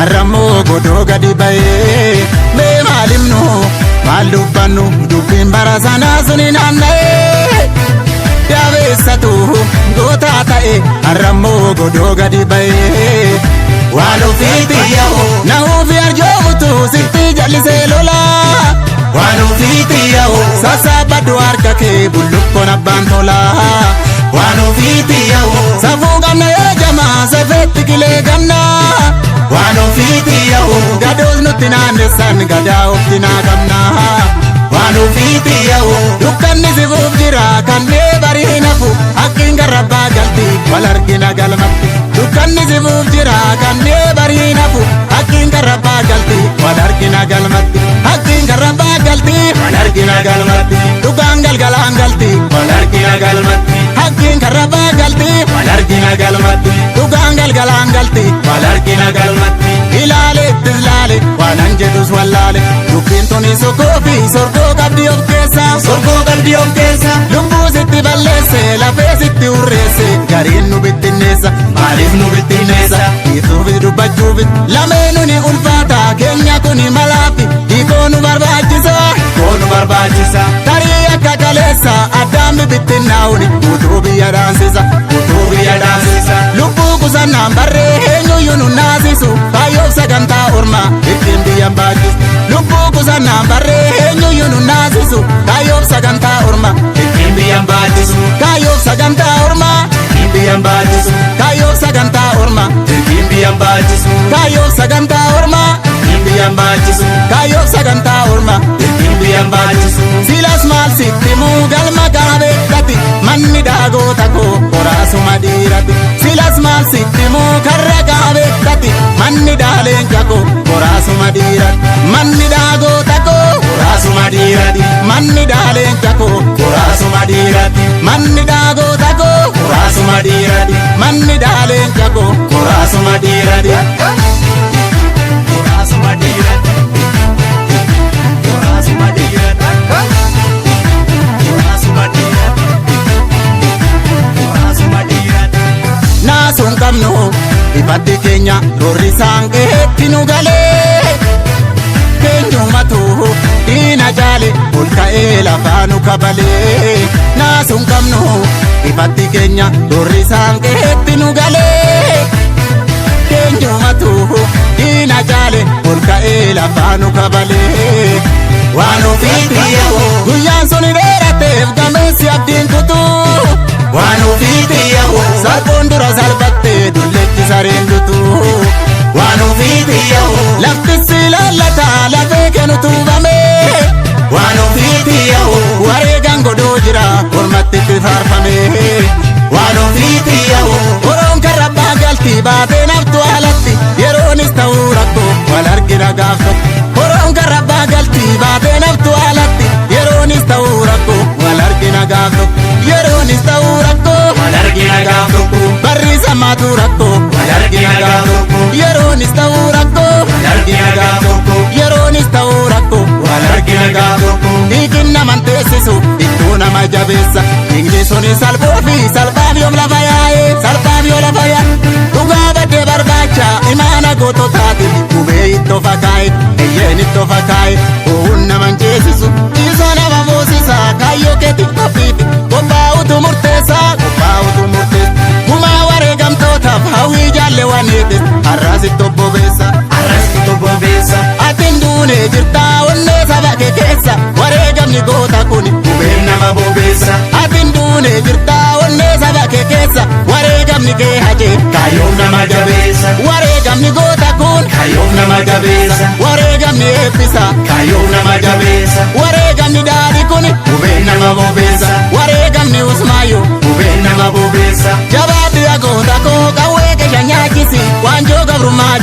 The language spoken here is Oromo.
arramoo godoo gadi ba'ee mee maalimnu maal dubbannu dubbiin bara sanaa suni naanna'ee yaabeessatu gootaa ta'e arramoo godoo gadi ba'ee waan ofiitti yaa'u na'uufi arjoomutu sitti jallisee lolaa waan ofiitti yaa'u sassaabaddu harka kee bullukkoon abbaan tolaa waan ofiitti yaa'u safuu qabna yoo jamaa safeetti kilee gamna waan ofiitti yaa'u gadoos nutti naannessan gadaa ofti naa qabna waan ofiitti yaa'u dukkanni sifuuf jira kannee barii nafu hakkiin garrabbaa galti wal argina galmatti dukkanni sifuuf jira kannee barii nafu hakkiin garrabbaa galti wal argina galmatti hakkiin garrabbaa galti wal argina galmatti dhugaan galgalaan galti wal argina galmatti hakkiin garrabbaa galti wal argina galmatti dhugaan galgalaan galti wal argina galmatti ilaaleettis laale waan an jedhus wallaale dubbiin tuni sokoo fi sorgoo qabdi of keessa sorgoo qabdi of keessa lubbuu sitti balleesse lafee sitti urreesse gariin nu bittinneessa maaliif nu bittinneessa dhiituufi dubbachuufi lameenuu ni ulfaata keenya kuni malaafi hiikoo nu barbaachisa tarii akka kaleessa addaamni bittinnaa'uni utuu biyya dhaansisa lubbuu qusannaan barree eenyuyyuu nu naasisu kaayyoof sagantaa ormaa ittiin biyyan baachisu lubbuu qusannaan barree eenyuyyuu nu naasisu kaayyoof sagantaa ormaa ittiin biyyan baachisu kaayyoof sagantaa ormaa ittiin biyyan baachisu kaayyoof sagantaa ormaa ittiin biyyan baachisu kaayyoof sagantaa ormaa ittiin biyyan baachisu kaayyoof sagantaa ormaa ittiin biyyan baachisu silas maal sitti muu galma gaabeekkati manni daagoota koo qoraasuma dhiirati silas maal sitti muu karra gaabeekkati manni daaleenca koo qoraasuma dhiirati manni daagoota koo qoraasuma dhiirati manni daaleenca koo qoraasuma dhiirati manni daagoota koo qoraasuma dhiirati manni daaleenca koo qoraasuma dhiirati qoraasuma dhiirati qoraasuma dhiirati naasuun qabnu ifatti keenya roorri isaan geetti nu galee keenyumatu diina jaale ol ka'ee lafaa nu kabalee naasuun qabnu ifatti keenya roorri isaan geetti nu galee keenyumatu diina jaale ol ka'ee lafaa nu kabalee waan ofiitti yaa'u guyyaan suni dheerateef gameessi abdiin kutuu waan ofiitti yaa'u salphoon dura salphattee dulleetti sareen dutuu waan ofiitti yaa'u laftissi lallataa lafee kennu tuubamee waan ofiitti yaa'u wareegaan godoo jira ormatti itti faarfamee waan ofiitti yaa'u oroon karrabbaa galti baatee naftu alatti yeroonis ta'uu rakkoo wal argina gaaf tokko oroon karrabbaa galti baatee naftu alatti yeroonis ta'uu rakkoo wal argina gaaf tokko yeroonis ta'uu rakkoo wal argina gaaf tokko barri samaatu rakkoo wal argina gaaf tokko yeroonis ta'uu rakkoo wal argina gaaf tokko yeroonis ta'uu rakkoo wal argina gaaf tokko dhiigin naman teessisu iddoo nama jabeessa dhiigni suni salphoo fi salphaaf yoom lafa yaa'e salphaaf yoo lafa yaa'e dhugaa baddee barbaacha imaana goototaati gubee ittoo fakkaa'e eyyeen ittoo fakkaa'e oowun naman jeesisu dhiisoo nama moosisa kaayyoo keetti qophiifi qophaa'utu murteessa gumaa wareegamtootaaf hawwii jaalleewwan eetes har'aasitti obbobeessa atiin duunee jirtaa onnee saba kee keessa wareegamni goota kuni gubeen nama bobeessa atiin duunee jirtaa onnee saba kee keessa wareegamni kee hajee kaayyoof nama jabeessa wareegamni goota kun kaayyoof nama jabeessa wareegamni eebbisa kaayyoof nama jabeessa wareegamni daadhi kuni gubeen nama bobeessa wareegamni usmaayyoo gubeen nama bobeessa jabaadhi agoota koo qawwee keessa nyaachisi waanjoo gabrummaa